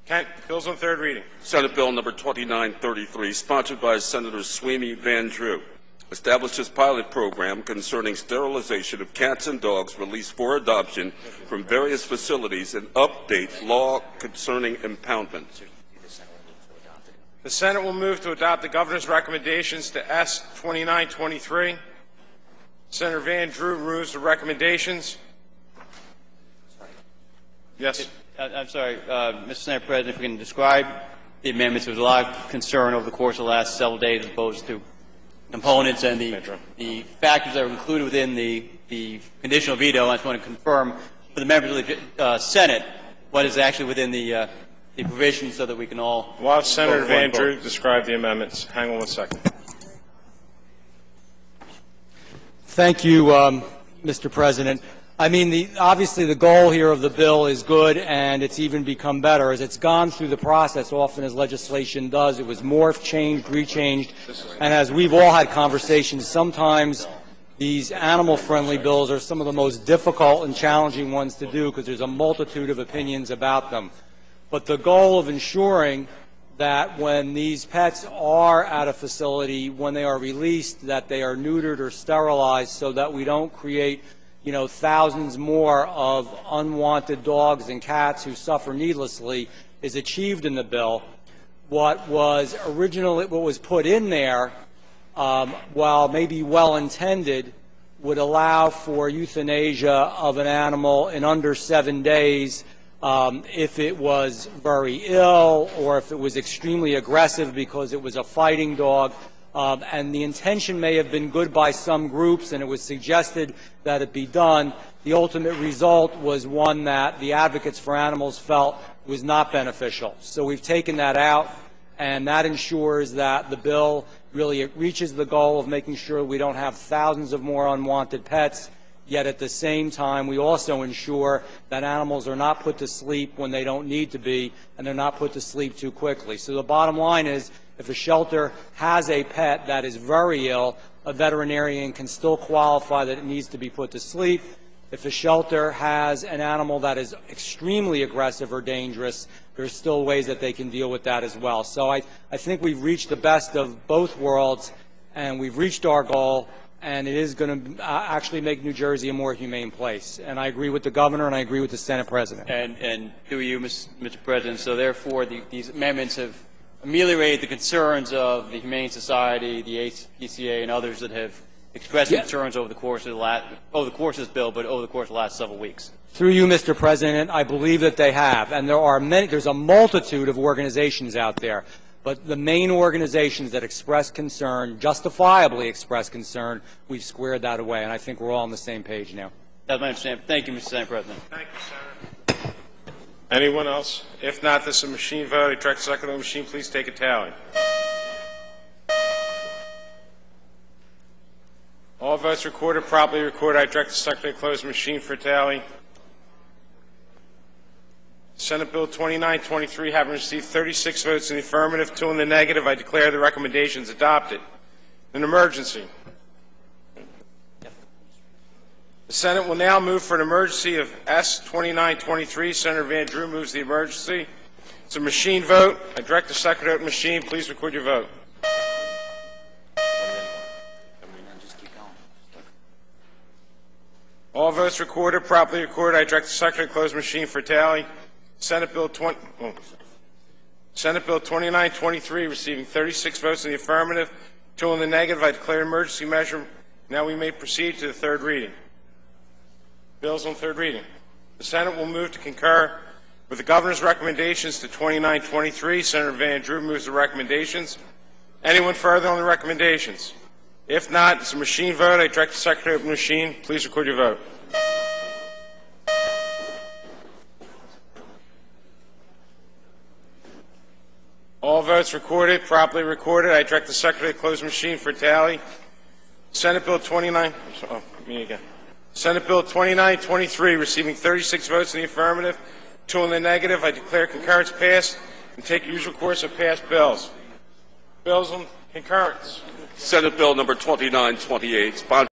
Kent, bills on third reading. Senate Bill number 2933, sponsored by Senator Sweeney Van Drew, establishes pilot program concerning sterilization of cats and dogs released for adoption from various facilities and updates law concerning impoundment. The Senate will move to adopt the governor's recommendations to S2923. Senator Van Drew moves the recommendations. Yes. I'm sorry, Mr. Senate President, if we can describe the amendments. There was a lot of concern over the course of the last several days as opposed to components and the factors that are included within the conditional veto. I just want to confirm for the members of the Senate what is actually within the provisions so that we can all. While Senator Van Drew describe the amendments, hang on 1 second. Thank you, Mr. President. I mean, obviously the goal here of the bill is good, and it's even become better as it's gone through the process, often as legislation does. It was morphed, changed, rechanged, and as we've all had conversations, sometimes these animal-friendly bills are some of the most difficult and challenging ones to do because there's a multitude of opinions about them. But the goal of ensuring that when these pets are at a facility, when they are released, that they are neutered or sterilized so that we don't create thousands more of unwanted dogs and cats who suffer needlessly is achieved in the bill. What was put in there, while maybe well-intended, would allow for euthanasia of an animal in under 7 days if it was very ill or if it was extremely aggressive because it was a fighting dog. And the intention may have been good by some groups, and it was suggested that it be done. The ultimate result was one that the advocates for animals felt was not beneficial. So we've taken that out, and that ensures that the bill really reaches the goal of making sure we don't have thousands of more unwanted pets, yet at the same time we also ensure that animals are not put to sleep when they don't need to be, and they're not put to sleep too quickly. So the bottom line is, if a shelter has a pet that is very ill, a veterinarian can still qualify that it needs to be put to sleep. If a shelter has an animal that is extremely aggressive or dangerous, there's still ways that they can deal with that as well. So I think we've reached the best of both worlds, and we've reached our goal, and it is going to actually make New Jersey a more humane place. And I agree with the governor, and I agree with the Senate President. And do you, Mr. President, so therefore these amendments have ameliorate the concerns of the Humane Society, the APCA, and others that have expressed concerns over the course of this bill, but over the course of the last several weeks. Through you, Mr. President, I believe that they have, and there's a multitude of organizations out there, but the main organizations that express concern, justifiably express concern, we've squared that away, and I think we're all on the same page now. That's my understanding. Thank you, Mr. Senate President. Thank you, Senator. Anyone else? If not, this is a machine vote. I direct the secretary of the machine. Please take a tally. All votes recorded, properly recorded. I direct the secretary to close the machine for a tally. Senate Bill 2923 having received 36 votes in the affirmative, 2 in the negative, I declare the recommendations adopted. An emergency. The Senate will now move for an emergency of S2923. Senator Van Drew moves the emergency. It's a machine vote. I direct the secretary of the machine. Please record your vote. All votes recorded, properly recorded. I direct the secretary to close the machine for tally. Senate Bill 2923 receiving 36 votes in the affirmative, 2 in the negative. I declare emergency measure. Now we may proceed to the third reading. Bills on third reading. The Senate will move to concur with the governor's recommendations to 2923. Senator Van Drew moves the recommendations. Anyone further on the recommendations? If not, it's a machine vote. I direct the secretary of the machine. Please record your vote. All votes recorded, properly recorded. I direct the secretary to close the machine for tally. Senate Bill 2923 receiving 36 votes in the affirmative, 2 in the negative. I declare concurrence passed and take the usual course of passed bills. Bills on concurrence. Senate Bill number 2928, sponsored